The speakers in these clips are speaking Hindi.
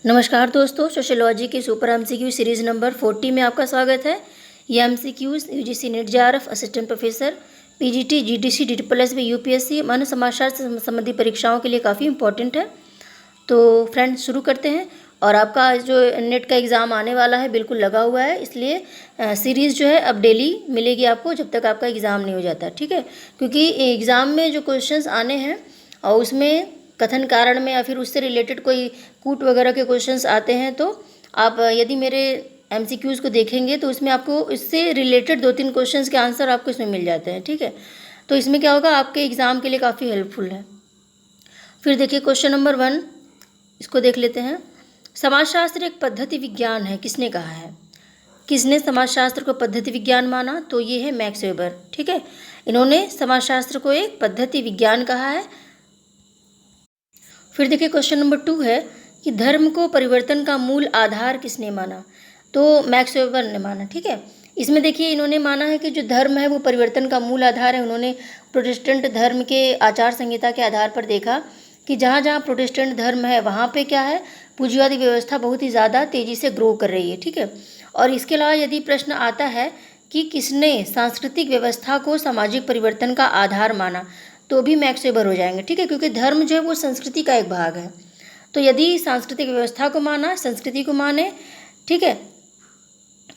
नमस्कार दोस्तों, सोशियोलॉजी की सुपर एमसीक्यू सीरीज़ नंबर 40 में आपका स्वागत है। ये MCQs UGC NET JRF assistant professor PGT GDC DTPS में यूपीएससी मानव समाजशास्त्र संबंधी परीक्षाओं के लिए काफ़ी इंपॉर्टेंट है। तो फ्रेंड्स शुरू करते हैं। और आपका जो नेट का एग्ज़ाम आने वाला है बिल्कुल लगा हुआ है, इसलिए सीरीज़ जो है अब डेली मिलेगी आपको जब तक आपका एग्ज़ाम नहीं हो जाता, ठीक है। क्योंकि एग्ज़ाम में जो क्वेश्चंस आने हैं और उसमें कथन कारण में या फिर उससे रिलेटेड कोई कूट वगैरह के क्वेश्चंस आते हैं, तो आप यदि मेरे एमसीक्यूज़ को देखेंगे तो उसमें आपको इससे रिलेटेड 2-3 क्वेश्चंस के आंसर आपको इसमें मिल जाते हैं, ठीक है। तो इसमें क्या होगा, आपके एग्ज़ाम के लिए काफ़ी हेल्पफुल है। फिर देखिए क्वेश्चन नंबर 1, इसको देख लेते हैं। समाजशास्त्र एक पद्धति विज्ञान है, किसने कहा है? किसने समाजशास्त्र को पद्धति विज्ञान माना? तो ये है मैक्स वेबर, ठीक है। इन्होंने समाजशास्त्र को एक पद्धति विज्ञान कहा है। फिर देखिए क्वेश्चन नंबर 2 है कि धर्म को परिवर्तन का मूल आधार किसने माना? तो मैक्स वेबर ने माना, ठीक है। इसमें देखिए इन्होंने माना है कि जो धर्म है वो परिवर्तन का मूल आधार है। उन्होंने प्रोटेस्टेंट धर्म के आचार संहिता के आधार पर देखा कि जहाँ जहाँ प्रोटेस्टेंट धर्म है वहाँ पे क्या है, पूंजीवादी व्यवस्था बहुत ही ज़्यादा तेज़ी से ग्रो कर रही है, ठीक है। और इसके अलावा यदि प्रश्न आता है कि किसने सांस्कृतिक व्यवस्था को सामाजिक परिवर्तन का आधार माना, तो भी मैक्स वेबर हो जाएंगे, ठीक है। क्योंकि धर्म जो है वो संस्कृति का एक भाग है। तो यदि सांस्कृतिक व्यवस्था को माना, संस्कृति को माने, ठीक है,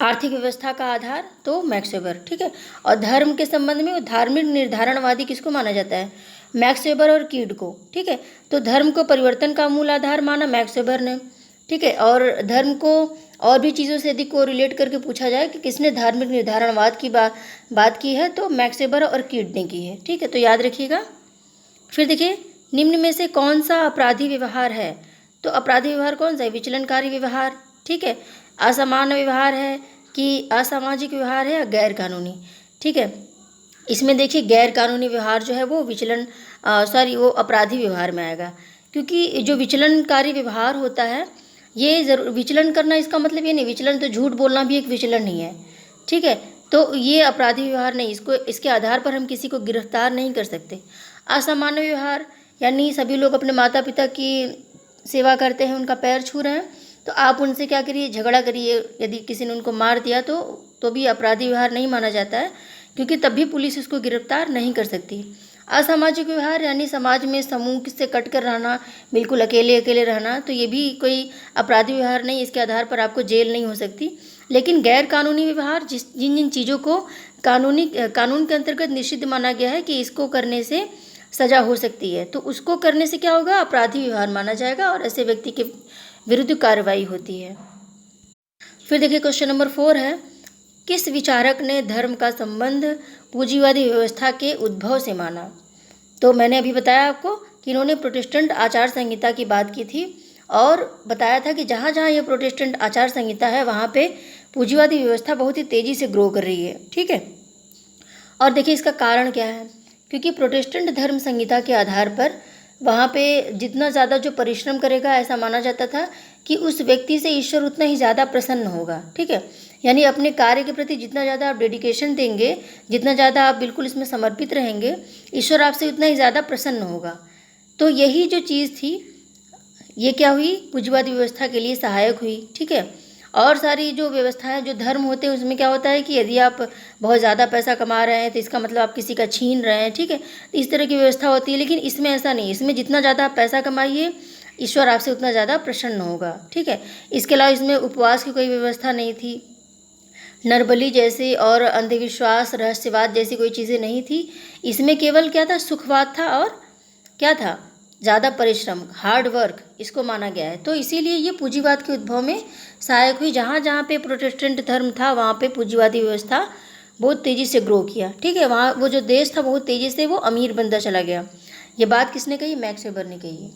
आर्थिक व्यवस्था का आधार, तो मैक्स वेबर, ठीक है। और धर्म के संबंध में धार्मिक निर्धारणवादी किसको माना जाता है? मैक्स वेबर और कीड को, ठीक है। तो धर्म को परिवर्तन का मूल आधार माना मैक्स वेबर ने, ठीक है। और धर्म को और भी चीज़ों से यदि को रिलेट करके पूछा जाए कि किसने धार्मिक निर्धारणवाद की बात की है, तो मैक्स वेबर और कीड ने की है, ठीक है। तो याद रखिएगा। फिर देखिए निम्न में से कौन सा अपराधी व्यवहार है? तो अपराधी व्यवहार कौन सा है? विचलनकारी व्यवहार, ठीक है, असामान्य व्यवहार है कि असामाजिक व्यवहार है या गैर कानूनी, ठीक है। इसमें देखिए गैर कानूनी व्यवहार जो है वो वो अपराधी व्यवहार में आएगा। क्योंकि जो विचलनकारी व्यवहार होता है, ये जरूर विचलन करना, इसका मतलब ये नहीं, विचलन तो झूठ बोलना भी एक विचलन नहीं है, ठीक है। तो ये अपराधी व्यवहार नहीं, इसके आधार पर हम किसी को गिरफ्तार नहीं कर सकते। असामान्य व्यवहार यानी सभी लोग अपने माता पिता की सेवा करते हैं, उनका पैर छू रहे हैं, तो आप उनसे क्या करिए, झगड़ा करिए। यदि किसी ने उनको मार दिया तो भी अपराधी व्यवहार नहीं माना जाता है, क्योंकि तब भी पुलिस उसको गिरफ्तार नहीं कर सकती। असामाजिक व्यवहार यानी समाज में समूह से कट कर रहना, बिल्कुल अकेले अकेले रहना, तो ये भी कोई अपराधी व्यवहार नहीं, इसके आधार पर आपको जेल नहीं हो सकती। लेकिन गैर कानूनी व्यवहार जिन जिन चीज़ों को कानून के अंतर्गत निषिद्ध माना गया है कि इसको करने से सजा हो सकती है, तो उसको करने से क्या होगा, अपराधी व्यवहार माना जाएगा और ऐसे व्यक्ति के विरुद्ध कार्रवाई होती है। फिर देखिए क्वेश्चन नंबर 4 है, किस विचारक ने धर्म का संबंध पूंजीवादी व्यवस्था के उद्भव से माना? तो मैंने अभी बताया आपको कि इन्होंने प्रोटेस्टेंट आचार संहिता की बात की थी और बताया था कि जहाँ जहाँ ये प्रोटेस्टेंट आचार संहिता है वहाँ पे पूंजीवादी व्यवस्था बहुत ही तेज़ी से ग्रो कर रही है, ठीक है। और देखिए इसका कारण क्या है, क्योंकि प्रोटेस्टेंट धर्म संहिता के आधार पर वहाँ पे जितना ज़्यादा जो परिश्रम करेगा, ऐसा माना जाता था कि उस व्यक्ति से ईश्वर उतना ही ज़्यादा प्रसन्न होगा, ठीक है। यानी अपने कार्य के प्रति जितना ज़्यादा आप डेडिकेशन देंगे, जितना ज़्यादा आप बिल्कुल इसमें समर्पित रहेंगे, ईश्वर आपसे उतना ही ज़्यादा प्रसन्न होगा। तो यही जो चीज़ थी, ये क्या हुई, पूंजीवादी व्यवस्था के लिए सहायक हुई, ठीक है। और सारी जो व्यवस्थाएं, जो धर्म होते हैं, उसमें क्या होता है कि यदि आप बहुत ज़्यादा पैसा कमा रहे हैं तो इसका मतलब आप किसी का छीन रहे हैं, ठीक है। तो इस तरह की व्यवस्था होती है, लेकिन इसमें ऐसा नहीं। इसमें जितना ज़्यादा आप पैसा कमाइए, ईश्वर आपसे उतना ज़्यादा प्रसन्न होगा, ठीक है। इसके अलावा इसमें उपवास की कोई व्यवस्था नहीं थी, नरबली जैसे और अंधविश्वास, रहस्यवाद जैसी कोई चीज़ें नहीं थी। इसमें केवल क्या था, सुखवाद था और क्या था, ज़्यादा परिश्रम, हार्ड वर्क, इसको माना गया है। तो इसीलिए ये पूंजीवाद के उद्भव में सहायक हुई। जहाँ जहाँ पे प्रोटेस्टेंट धर्म था वहाँ पे पूंजीवादी व्यवस्था बहुत तेज़ी से ग्रो किया, ठीक है। वहाँ वो जो देश था बहुत तेज़ी से वो अमीर बनता चला गया। ये बात किसने कही? मैक्स वेबर ने कही है।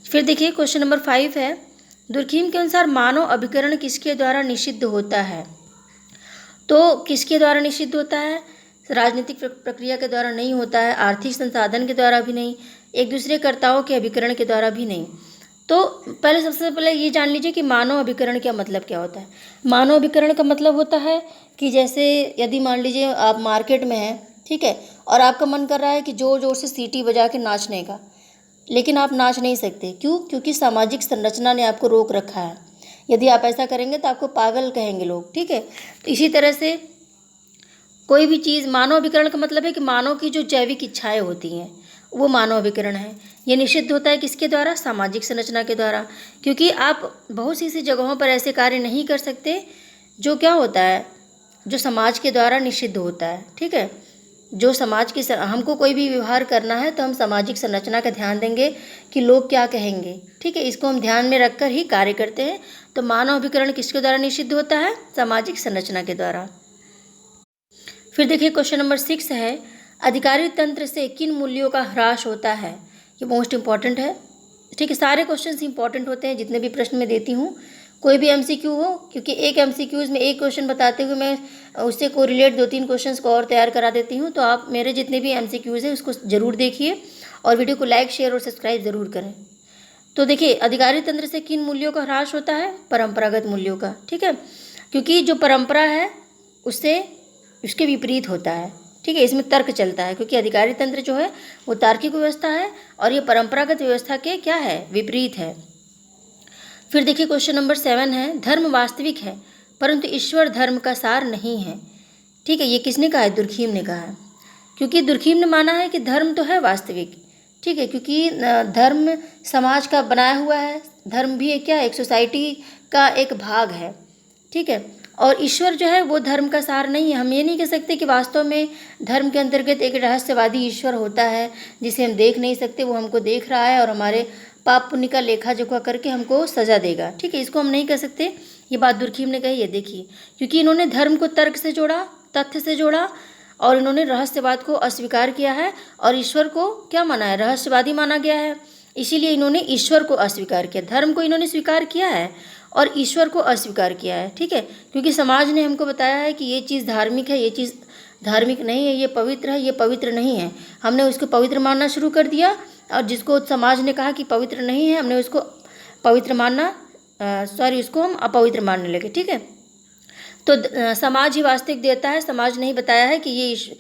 फिर देखिए क्वेश्चन नंबर 5 है, दुर्खीम के अनुसार मानव अभिकरण किसके द्वारा निषिद्ध होता है? तो किसके द्वारा निषिद्ध होता है? राजनीतिक प्रक्रिया के द्वारा नहीं होता है, आर्थिक संसाधन के द्वारा भी नहीं, एक दूसरे कर्ताओं के अभिकरण के द्वारा भी नहीं। तो पहले सबसे पहले ये जान लीजिए कि मानव अभिकरण का मतलब क्या होता है। मानव अभिकरण का मतलब होता है कि जैसे यदि मान लीजिए आप मार्केट में हैं, ठीक है, और आपका मन कर रहा है कि ज़ोर ज़ोर से सीटी बजा के नाचने का, लेकिन आप नाच नहीं सकते। क्यों? क्योंकि सामाजिक संरचना ने आपको रोक रखा है। यदि आप ऐसा करेंगे तो आपको पागल कहेंगे लोग, ठीक है। तो इसी तरह से कोई भी चीज़, मानव विकिरण का मतलब है कि मानव की जो जैविक इच्छाएं होती हैं वो मानव विकिरण है। ये निषिद्ध होता है किसके द्वारा? सामाजिक संरचना के द्वारा। क्योंकि आप बहुत सी ऐसी जगहों पर ऐसे कार्य नहीं कर सकते जो क्या होता है, जो समाज के द्वारा निषिद्ध होता है, ठीक है। जो समाज की हमको कोई भी व्यवहार करना है तो हम सामाजिक संरचना का ध्यान देंगे कि लोग क्या कहेंगे, ठीक है। इसको हम ध्यान में रखकर ही कार्य करते हैं। तो मानव विकिरण किसके द्वारा निषिद्ध होता है? सामाजिक संरचना के द्वारा। फिर देखिए क्वेश्चन नंबर 6 है, अधिकारी तंत्र से किन मूल्यों का ह्रास होता है? ये मोस्ट इंपॉर्टेंट है, ठीक है। सारे क्वेश्चन इंपॉर्टेंट होते हैं जितने भी प्रश्न मैं देती हूँ, कोई भी एमसीक्यू हो, क्योंकि एक एमसीक्यूज में एक क्वेश्चन बताते हुए मैं उससे कोरिलेट 2-3 क्वेश्चंस को और तैयार करा देती हूँ। तो आप मेरे जितने भी एमसीक्यूज हैं उसको ज़रूर देखिए और वीडियो को लाइक, शेयर और सब्सक्राइब ज़रूर करें। तो देखिए, अधिकारी तंत्र से किन मूल्यों का ह्रास होता है? परंपरागत मूल्यों का, ठीक है। क्योंकि जो परंपरा है उससे उसके विपरीत होता है, ठीक है। इसमें तर्क चलता है, क्योंकि अधिकारी तंत्र जो है वो तार्किक व्यवस्था है और ये परंपरागत व्यवस्था के क्या है? विपरीत है। फिर देखिए क्वेश्चन नंबर 7 है, धर्म वास्तविक है परंतु ईश्वर धर्म का सार नहीं है, ठीक है। ये किसने कहा है? दुर्खीम ने कहा है। क्योंकि दुर्खीम ने माना है कि धर्म तो है वास्तविक, ठीक है। क्योंकि धर्म समाज का बनाया हुआ है, धर्म भी एक क्या है? एक सोसाइटी का एक भाग है, ठीक है। और ईश्वर जो है वो धर्म का सार नहीं है। हम ये नहीं कह सकते कि वास्तव में धर्म के अंतर्गत एक रहस्यवादी ईश्वर होता है जिसे हम देख नहीं सकते, वो हमको देख रहा है और हमारे पाप पुण्य का लेखा जोखा करके हमको सजा देगा, ठीक है। इसको हम नहीं कह सकते। ये बात दुर्खीम ने कही है, देखिए। क्योंकि इन्होंने धर्म को तर्क से जोड़ा, तथ्य से जोड़ा और इन्होंने रहस्यवाद को अस्वीकार किया है और ईश्वर को क्या माना है? रहस्यवादी माना गया है। इसीलिए इन्होंने ईश्वर को अस्वीकार किया। धर्म को इन्होंने स्वीकार किया है और ईश्वर को अस्वीकार किया है, ठीक है। क्योंकि समाज ने हमको बताया है कि ये चीज़ धार्मिक है, ये चीज़ धार्मिक नहीं है, ये पवित्र है, ये पवित्र नहीं है। हमने उसको पवित्र मानना शुरू कर दिया और जिसको समाज ने कहा कि पवित्र नहीं है, हमने उसको पवित्र मानना उसको हम अपवित्र मानने लगे, ठीक है। तो समाज ही वास्तविक देवता है। समाज ने ही बताया है कि ये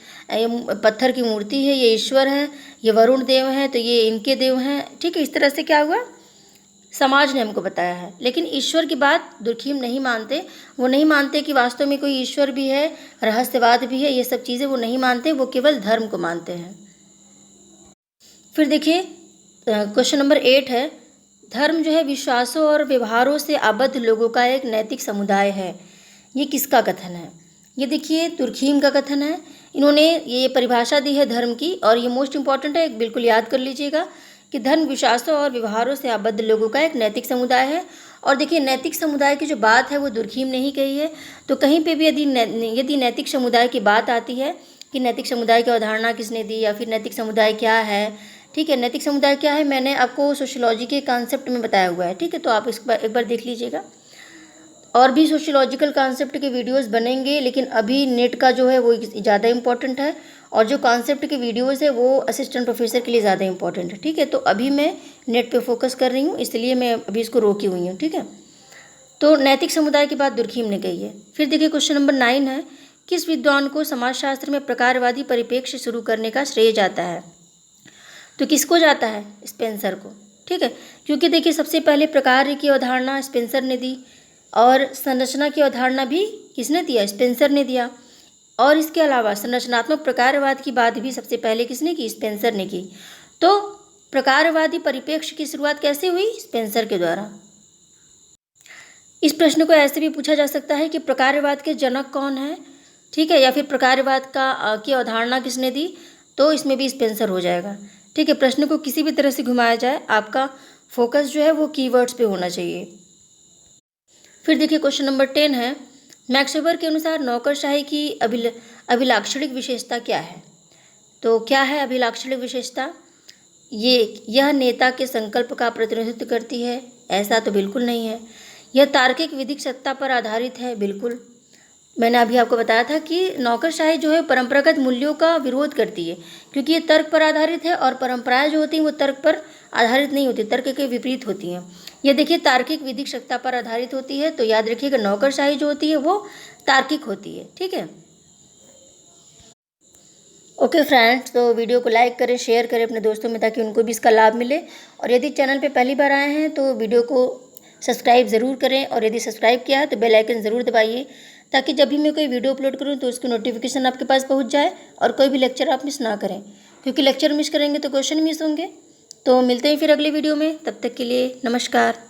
पत्थर की मूर्ति है, ये ईश्वर है, ये वरुण देव हैं, तो ये इनके देव हैं, ठीक है। इस तरह से क्या हुआ? समाज ने हमको बताया है। लेकिन ईश्वर की बात दुर्खीम नहीं मानते। वो नहीं मानते कि वास्तव में कोई ईश्वर भी है, रहस्यवाद भी है, ये सब चीज़ें वो नहीं मानते। वो केवल धर्म को मानते हैं। फिर देखिए क्वेश्चन नंबर 8 है, धर्म जो है विश्वासों और व्यवहारों से आबद्ध लोगों का एक नैतिक समुदाय है। ये किसका कथन है? ये देखिए दुर्खीम का कथन है। इन्होंने ये परिभाषा दी है धर्म की और ये मोस्ट इंपॉर्टेंट है, बिल्कुल याद कर लीजिएगा कि धर्म विश्वासों और व्यवहारों से आबद्ध लोगों का एक नैतिक समुदाय है। और देखिए नैतिक समुदाय की जो बात है वो दुर्खीम ने ही कही है। तो कहीं पे भी यदि नैतिक समुदाय की बात आती है कि नैतिक समुदाय की अवधारणा किसने दी या फिर नैतिक समुदाय क्या है, ठीक है। नैतिक समुदाय क्या है मैंने आपको सोशियोलॉजी के कॉन्सेप्ट में बताया हुआ है, ठीक है। तो आप एक बार देख लीजिएगा। और भी सोशियोलॉजिकल कॉन्सेप्ट के वीडियोस बनेंगे, लेकिन अभी नेट का जो है वो ज़्यादा इंपॉर्टेंट है और जो कॉन्सेप्ट के वीडियोस है वो असिस्टेंट प्रोफेसर के लिए ज़्यादा इंपॉर्टेंट है, ठीक है। तो अभी मैं नेट पे फोकस कर रही हूँ, इसलिए मैं अभी इसको रोकी हुई हूँ, ठीक है। तो नैतिक समुदाय की बात दुर्खीम ने कही है। फिर देखिए क्वेश्चन नंबर 9 है, किस विद्वान को समाजशास्त्र में प्रकारवादी परिप्रेक्ष्य शुरू करने का श्रेय जाता है? तो किसको जाता है? स्पेंसर को, ठीक है। क्योंकि देखिए सबसे पहले प्रकार की अवधारणा स्पेंसर ने दी और संरचना की अवधारणा भी किसने दिया? स्पेंसर ने दिया। और इसके अलावा संरचनात्मक प्रकारवाद की बात भी सबसे पहले किसने की? स्पेंसर ने की। तो प्रकारवादी परिप्रेक्ष्य की शुरुआत कैसे हुई? स्पेंसर के द्वारा। इस प्रश्न को ऐसे भी पूछा जा सकता है कि प्रकारवाद के जनक कौन है, ठीक है, या फिर प्रकारवाद की अवधारणा किसने दी? तो इसमें भी स्पेंसर हो जाएगा, ठीक है। प्रश्न को किसी भी तरह से घुमाया जाए, आपका फोकस जो है वो कीवर्ड्स पे होना चाहिए। फिर देखिए क्वेश्चन नंबर 10 है, मैक्स वेबर के अनुसार नौकरशाही की अभिलाक्षणिक विशेषता क्या है? तो क्या है अभिलाक्षणिक विशेषता? यह नेता के संकल्प का प्रतिनिधित्व करती है? ऐसा तो बिल्कुल नहीं है। यह तार्किक विधिक सत्ता पर आधारित है? बिल्कुल। मैंने अभी आपको बताया था कि नौकरशाही जो है परंपरागत मूल्यों का विरोध करती है, क्योंकि ये तर्क पर आधारित है और परंपराएं जो होती हैं वो तर्क पर आधारित नहीं होती, तर्क के विपरीत होती हैं। ये देखिए तार्किक विधिक सत्ता पर आधारित होती है, तो याद रखिएगा नौकरशाही जो होती है वो तार्किक होती है, ठीक है। ओके फ्रेंड्स, तो वीडियो को लाइक करें, शेयर करें अपने दोस्तों में, ताकि उनको भी इसका लाभ मिले। और यदि चैनल पे पहली बार आए हैं तो वीडियो को सब्सक्राइब ज़रूर करें, और यदि सब्सक्राइब किया है तो बेल आइकन ज़रूर दबाइए, ताकि जब भी मैं कोई वीडियो अपलोड करूँ तो उसकी नोटिफिकेशन आपके पास पहुँच जाए और कोई भी लेक्चर आप मिस ना करें, क्योंकि लेक्चर मिस करेंगे तो क्वेश्चन मिस होंगे। तो मिलते हैं फिर अगले वीडियो में, तब तक के लिए नमस्कार।